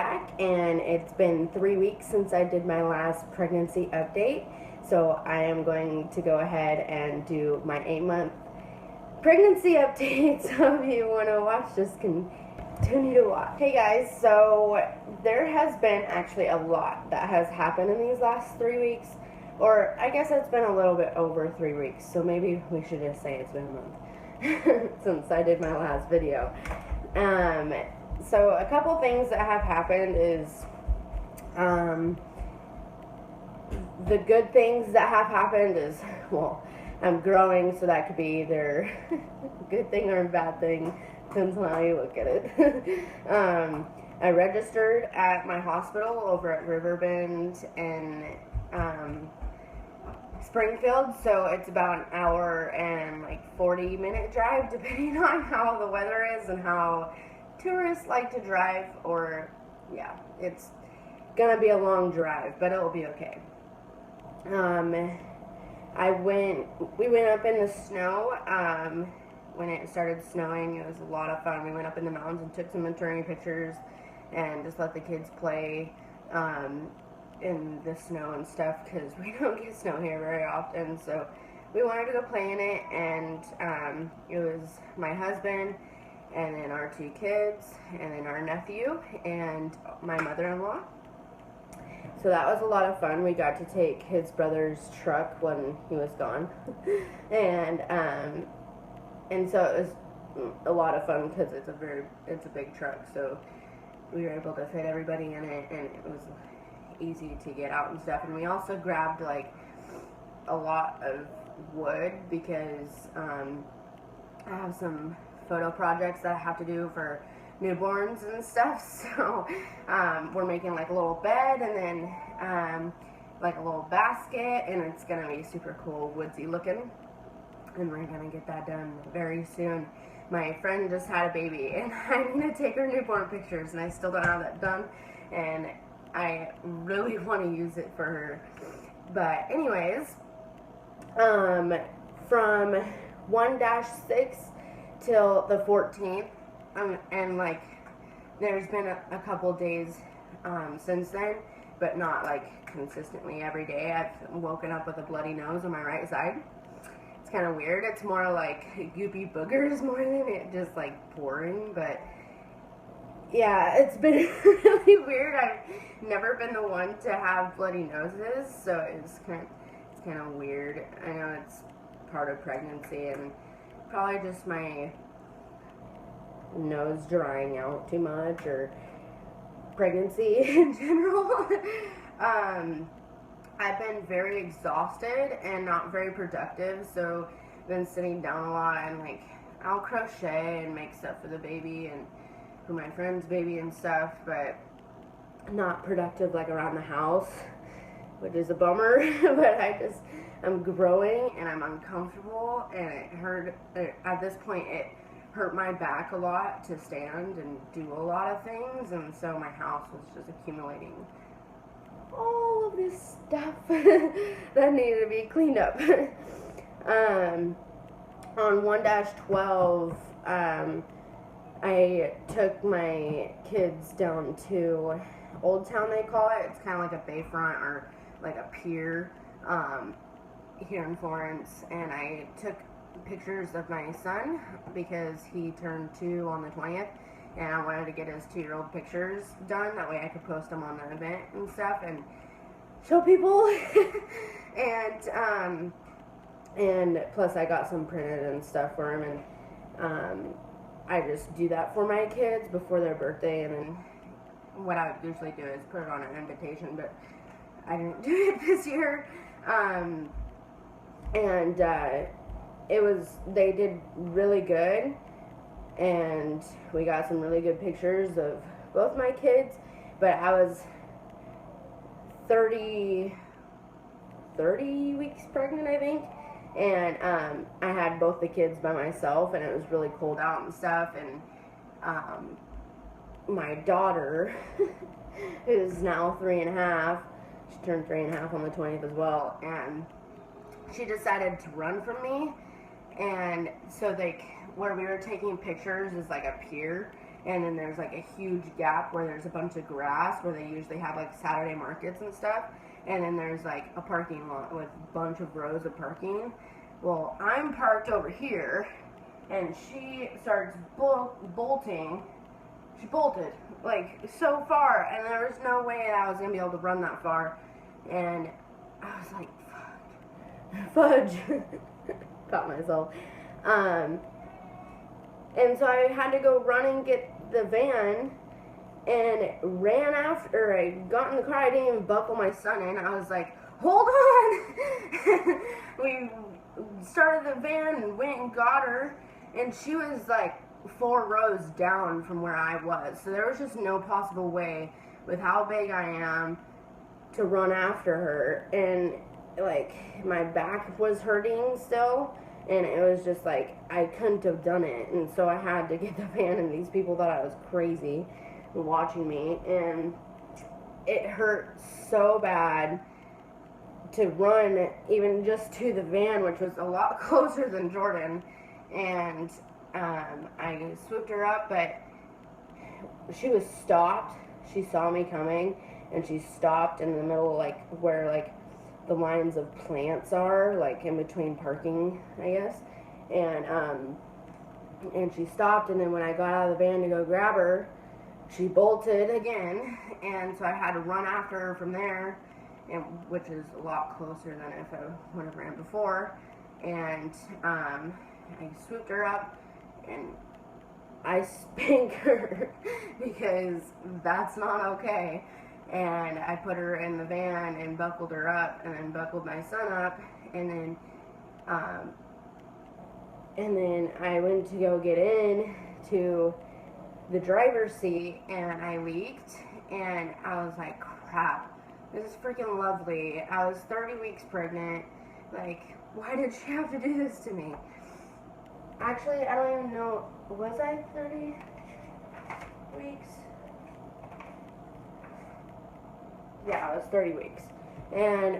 back, and it's been 3 weeks since I did my last pregnancy update. So I am going to go ahead and do my 8-month pregnancy update. So if you want to watch, just continue to watch. Hey guys, so there has been actually a lot that has happened in these last 3 weeks. Or I guess it's been a little bit over 3 weeks. So maybe we should just say it's been a month since I did my last video. So a couple things that have happened is, the good things that have happened is, well, I'm growing, so that could be either a good thing or a bad thing, depends on how you look at it. I registered at my hospital over at Riverbend in Springfield, so it's about an hour and like 40-minute drive, depending on how the weather is and how tourists like to drive. Or yeah, it's gonna be a long drive, but it'll be okay. We went up in the snow when it started snowing. It was a lot of fun. We went up in the mountains and took some maternity pictures and just let the kids play in the snow and stuff, because we don't get snow here very often. So we wanted to go play in it, and it was my husband and then our 2 kids and then our nephew and my mother-in-law. So that was a lot of fun. We got to take his brother's truck when he was gone, and so it was a lot of fun because it's a big truck. So we were able to fit everybody in it, and it was easy to get out and stuff. And we also grabbed like a lot of wood because I have some photo projects that I have to do for newborns and stuff. So we're making like a little bed and then like a little basket, and it's gonna be super cool, woodsy looking, and we're gonna get that done very soon. My friend just had a baby, and I need to take her newborn pictures, and I still don't have that done, and I really want to use it for her. But anyways, from 1-6 till the 14th, and like there's been a couple days since then, but not like consistently every day. I've woken up with a bloody nose on my right side. It's kind of weird. It's more like goopy boogers more than it just like pouring. But yeah, it's been really weird. I've never been the one to have bloody noses, so it's kind of weird. I know it's part of pregnancy and probably just my nose drying out too much, or pregnancy in general. I've been very exhausted and not very productive, so I've been sitting down a lot, and like I'll crochet and make stuff for the baby and for my friend's baby and stuff, but not productive like around the house, which is a bummer. But I'm growing and I'm uncomfortable, and at this point it hurt my back a lot to stand and do a lot of things, and so my house was just accumulating all of this stuff that needed to be cleaned up. On 1-12, I took my kids down to Old Town, they call it. It's kind of like a bayfront or like a pier here in Florence, and I took pictures of my son because he turned 2 on the 20th, and I wanted to get his 2-year-old pictures done. That way I could post them on the event and stuff and show people. and plus I got some printed and stuff for him, and I just do that for my kids before their birthday. And then what I would usually do is put it on an invitation, but I didn't do it this year. They did really good, and we got some really good pictures of both my kids, but I was 30 weeks pregnant, I think, and I had both the kids by myself, and it was really cold out and stuff, and my daughter, who's now 3.5, she turned 3.5 on the 20th as well, and she decided to run from me. And so like where we were taking pictures is like a pier, and then there's like a huge gap where there's a bunch of grass where they usually have like Saturday markets and stuff, and then there's like a parking lot with a bunch of rows of parking. Well, I'm parked over here, and she starts bolting. She bolted like so far, and there was no way that I was gonna be able to run that far. And I was like, fudge. Caught myself. And so I had to go run and get the van, and ran after. I got in the car. I didn't even buckle my son in. I was like, hold on. We started the van and went and got her, and she was like 4 rows down from where I was. So there was just no possible way, with how big I am, to run after her. And like my back was hurting still, and it was just like I couldn't have done it. And so I had to get the van, and these people thought I was crazy watching me, and it hurt so bad to run even just to the van, which was a lot closer than Jordan. And I swooped her up, but she was stopped. She saw me coming, and she stopped in the middle, like where like the lines of plants are, like in between parking, I guess. And she stopped, and then when I got out of the van to go grab her, she bolted again, and so I had to run after her from there, and which is a lot closer than if I would have ran before. And I swooped her up, and I spanked her because that's not okay. And I put her in the van and buckled her up, and then buckled my son up, and then I went to go get in to the driver's seat, and I leaked, and I was like, crap, this is freaking lovely. I was 30 weeks pregnant. Like, why did she have to do this to me? Actually, I don't even know, was I 30 weeks? Yeah, I was 30 weeks. And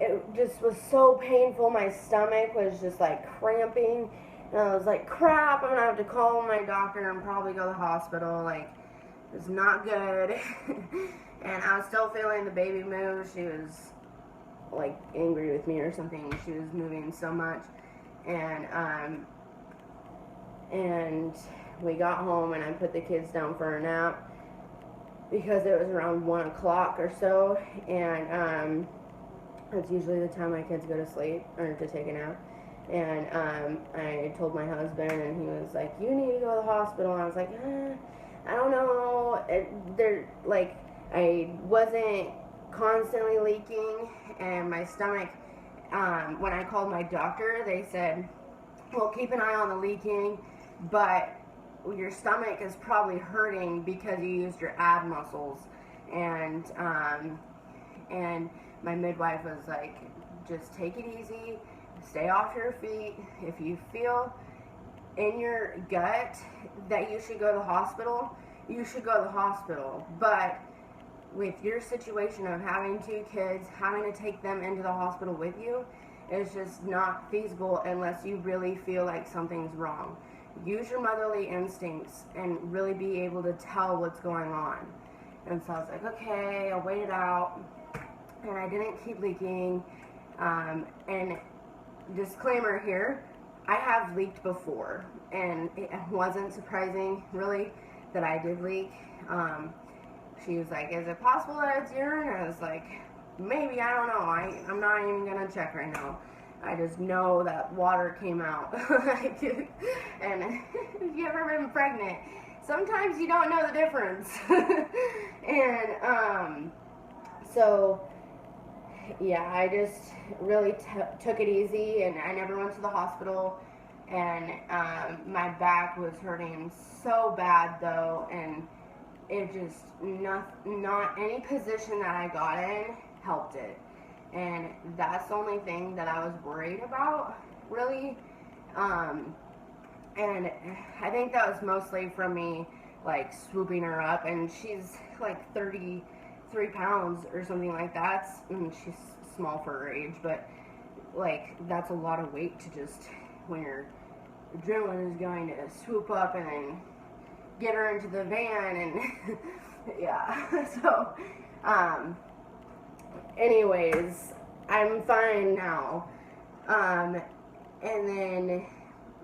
it just was so painful. My stomach was just like cramping, and I was like, crap, I'm gonna have to call my doctor and probably go to the hospital. Like, it's not good. And I was still feeling the baby move. She was like angry with me or something. She was moving so much. And we got home, and I put the kids down for a nap because it was around 1 o'clock or so, and it's usually the time my kids go to sleep or to take a nap. And I told my husband, and he was like, you need to go to the hospital. And I was like, I don't know. I wasn't constantly leaking, and my stomach, when I called my doctor, they said, well, keep an eye on the leaking, but your stomach is probably hurting because you used your ab muscles. And my midwife was like, just take it easy, stay off your feet. If you feel in your gut that you should go to the hospital, you should go to the hospital. But with your situation of having 2 kids, having to take them into the hospital with you, it's just not feasible unless you really feel like something's wrong. Use your motherly instincts and really be able to tell what's going on. And so I was like, okay, I'll wait it out. And I didn't keep leaking. And disclaimer here, I have leaked before, and it wasn't surprising really that I did leak. She was like, is it possible that it's urine? I was like, maybe, I don't know. I'm not even gonna check right now. I just know that water came out. And if you've ever been pregnant, sometimes you don't know the difference. And so yeah, I just really took it easy, and I never went to the hospital. And my back was hurting so bad though, and it just not any position that I got in helped it. And that's the only thing that I was worried about, really. And I think that was mostly from me, like, swooping her up. And she's, like, 33 pounds or something like that. And she's small for her age, but, like, that's a lot of weight to just, when you're adrenaline is going to swoop up and then get her into the van and yeah. So, anyways, I'm fine now. And then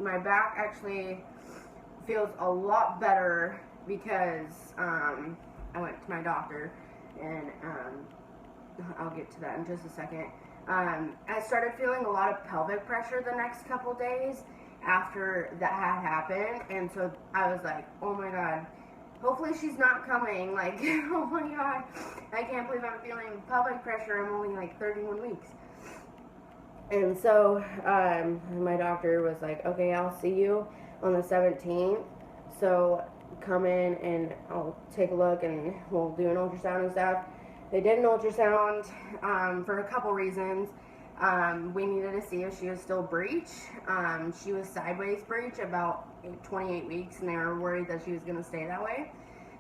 my back actually feels a lot better because I went to my doctor, and I'll get to that in just a second. I started feeling a lot of pelvic pressure the next couple days after that had happened, and so I was like, oh my god, hopefully she's not coming, like, oh my god, I can't believe I'm feeling pelvic pressure, I'm only like 31 weeks. And so my doctor was like, okay, I'll see you on the 17th, so come in and I'll take a look and we'll do an ultrasound and stuff. They did an ultrasound for a couple reasons. We needed to see if she was still breech. She was sideways breech about 28 weeks, and they were worried that she was going to stay that way.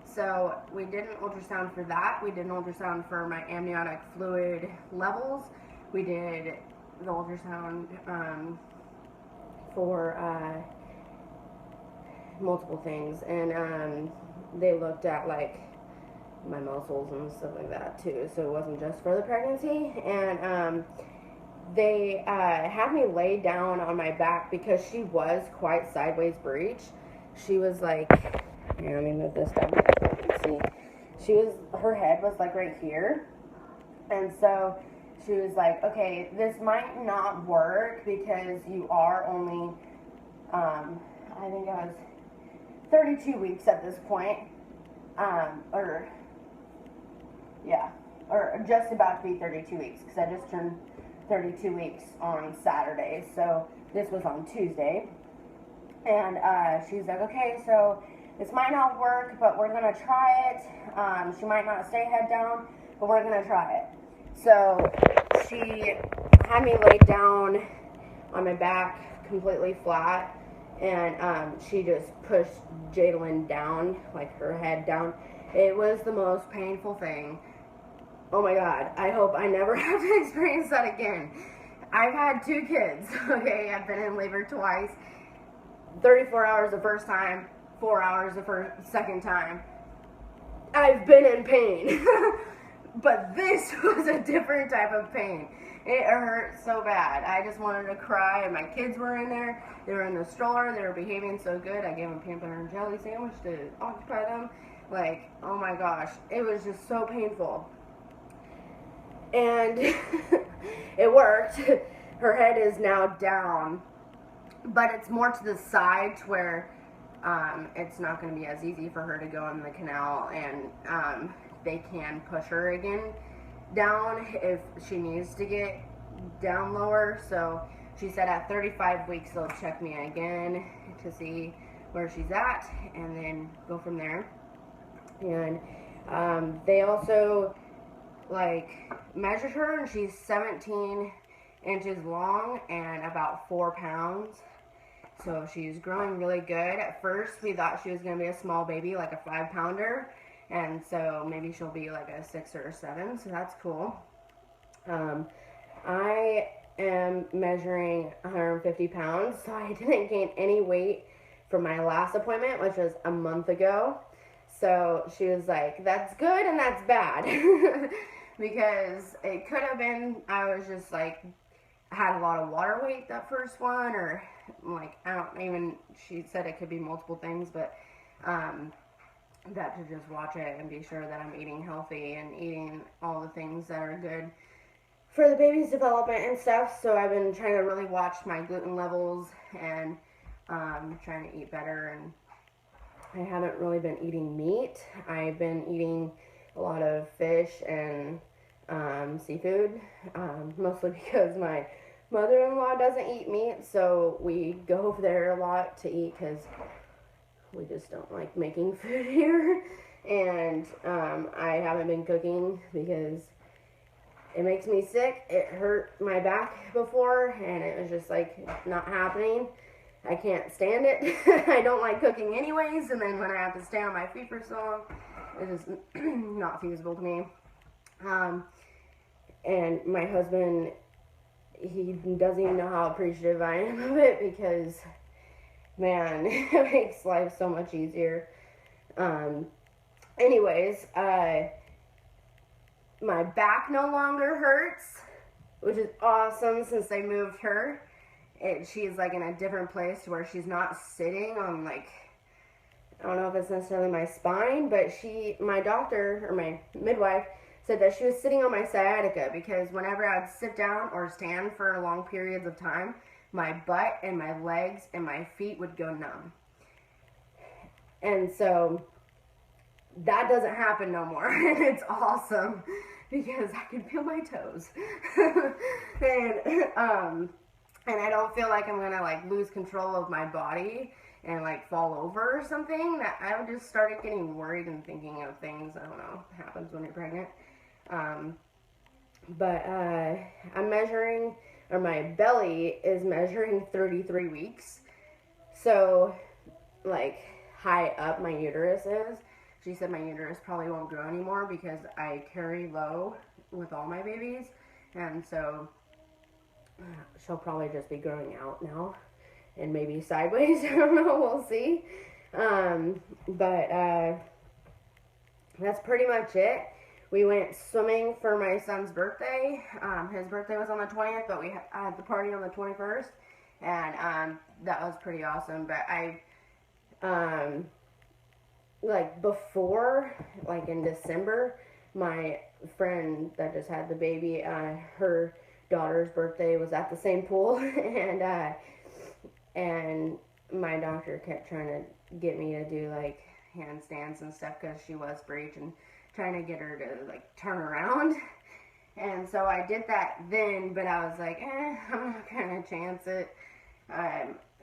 So we did an ultrasound for that. We did an ultrasound for my amniotic fluid levels. We did the ultrasound for multiple things, and they looked at like my muscles and stuff like that too, so it wasn't just for the pregnancy. And they had me lay down on my back because she was quite sideways breech. She was like, here, let me move this down so you can see. Her head was like right here, and so she was like, okay, this might not work because you are only, I think I was 32 weeks at this point, or just about to be 32 weeks, because I just turned 32 weeks on Saturday, so this was on Tuesday. And she's like, okay, so this might not work, but we're gonna try it. She might not stay head down, but we're gonna try it. So she had me laid down on my back completely flat, and she just pushed Jadalyn down, like her head down. It was the most painful thing. Oh my god, I hope I never have to experience that again. I've had 2 kids, okay? I've been in labor twice. 34 hours the first time, 4 hours the second time. I've been in pain. But this was a different type of pain. It hurt so bad. I just wanted to cry, and my kids were in there. They were in the stroller. They were behaving so good. I gave them a peanut butter and jelly sandwich to occupy them. Like, oh my gosh. It was just so painful. And it worked. Her head is now down, but it's more to the side to where it's not going to be as easy for her to go in the canal, and they can push her again down if she needs to get down lower. So she said at 35 weeks they'll check me again to see where she's at and then go from there. And they also like measured her, and she's 17 inches long and about 4 pounds. So she's growing really good. At first we thought she was going to be a small baby, like a 5-pounder, and so maybe she'll be like a 6 or a 7, so that's cool. I am measuring 150 pounds, so I didn't gain any weight from my last appointment, which was a month ago. So she was like, that's good and that's bad. Because it could have been, I was just like, had a lot of water weight that first one, or like, I don't even, she said it could be multiple things, but that to just watch it and be sure that I'm eating healthy and eating all the things that are good for the baby's development and stuff. So I've been trying to really watch my gluten levels and trying to eat better, and I haven't really been eating meat. I've been eating a lot of fish and seafood, mostly because my mother-in-law doesn't eat meat, so we go over there a lot to eat because we just don't like making food here. And I haven't been cooking because it makes me sick. It hurt my back before, and it was just like not happening. I can't stand it. I don't like cooking anyways, and then when I have to stay on my feet for so long, it's just not feasible to me. And my husband, he doesn't even know how appreciative I am of it, because Man, it makes life so much easier. Um, anyways, my back no longer hurts, which is awesome since they moved her. She's like in a different place where she's not sitting on like, I don't know if it's necessarily my spine, but my doctor or my midwife said that she was sitting on my sciatica because whenever I'd sit down or stand for long periods of time, my butt and my legs and my feet would go numb. And so that doesn't happen no more. And it's awesome because I can feel my toes. And I don't feel like I'm gonna like lose control of my body and like fall over or something. That I just started getting worried and thinking of things, I don't know, happens when you're pregnant. But I'm measuring, or my belly is measuring 33 weeks. So like high up my uterus is. She said my uterus probably won't grow anymore because I carry low with all my babies. And so she'll probably just be growing out now and maybe sideways. I don't know. We'll see. But that's pretty much it. We went swimming for my son's birthday. His birthday was on the 20th, but we had the party on the 21st. And that was pretty awesome. But like before, like in December, my friend that just had the baby, her daughter's birthday was at the same pool, and my doctor kept trying to get me to do like handstands and stuff because she was breech and trying to get her to like turn around. And so I did that then, but I was like, I'm not gonna chance it.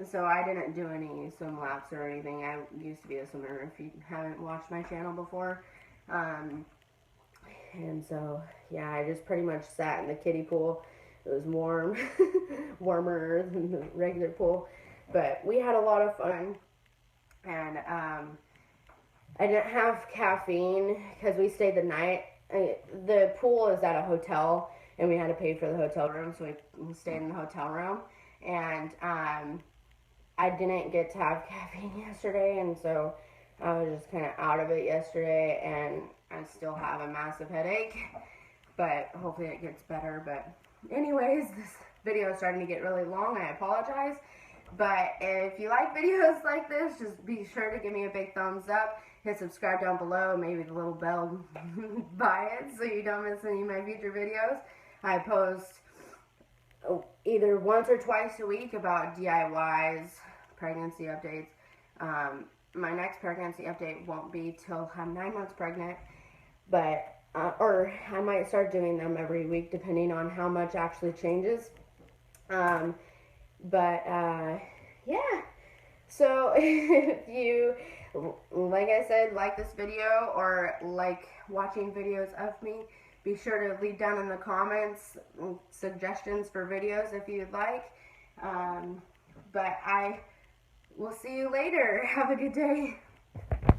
So I didn't do any swim laps or anything. I used to be a swimmer if you haven't watched my channel before. And so, yeah, I just pretty much sat in the kiddie pool. It was warm, warmer than the regular pool. But we had a lot of fun. And I didn't have caffeine because we stayed the night. The pool is at a hotel, and we had to pay for the hotel room, so we stayed in the hotel room. And I didn't get to have caffeine yesterday, and so I was just kind of out of it yesterday, and I still have a massive headache, but hopefully it gets better. But anyways, this video is starting to get really long. I apologize, but if you like videos like this, just be sure to give me a big thumbs up, hit subscribe down below, maybe the little bell by it so you don't miss any of my future videos. I post either once or twice a week about DIYs, pregnancy updates. My next pregnancy update won't be till I'm 9 months pregnant, but or I might start doing them every week depending on how much actually changes. Yeah. So if you, like I said, like this video or like watching videos of me, be sure to leave down in the comments suggestions for videos if you'd like. But I will see you later. Have a good day.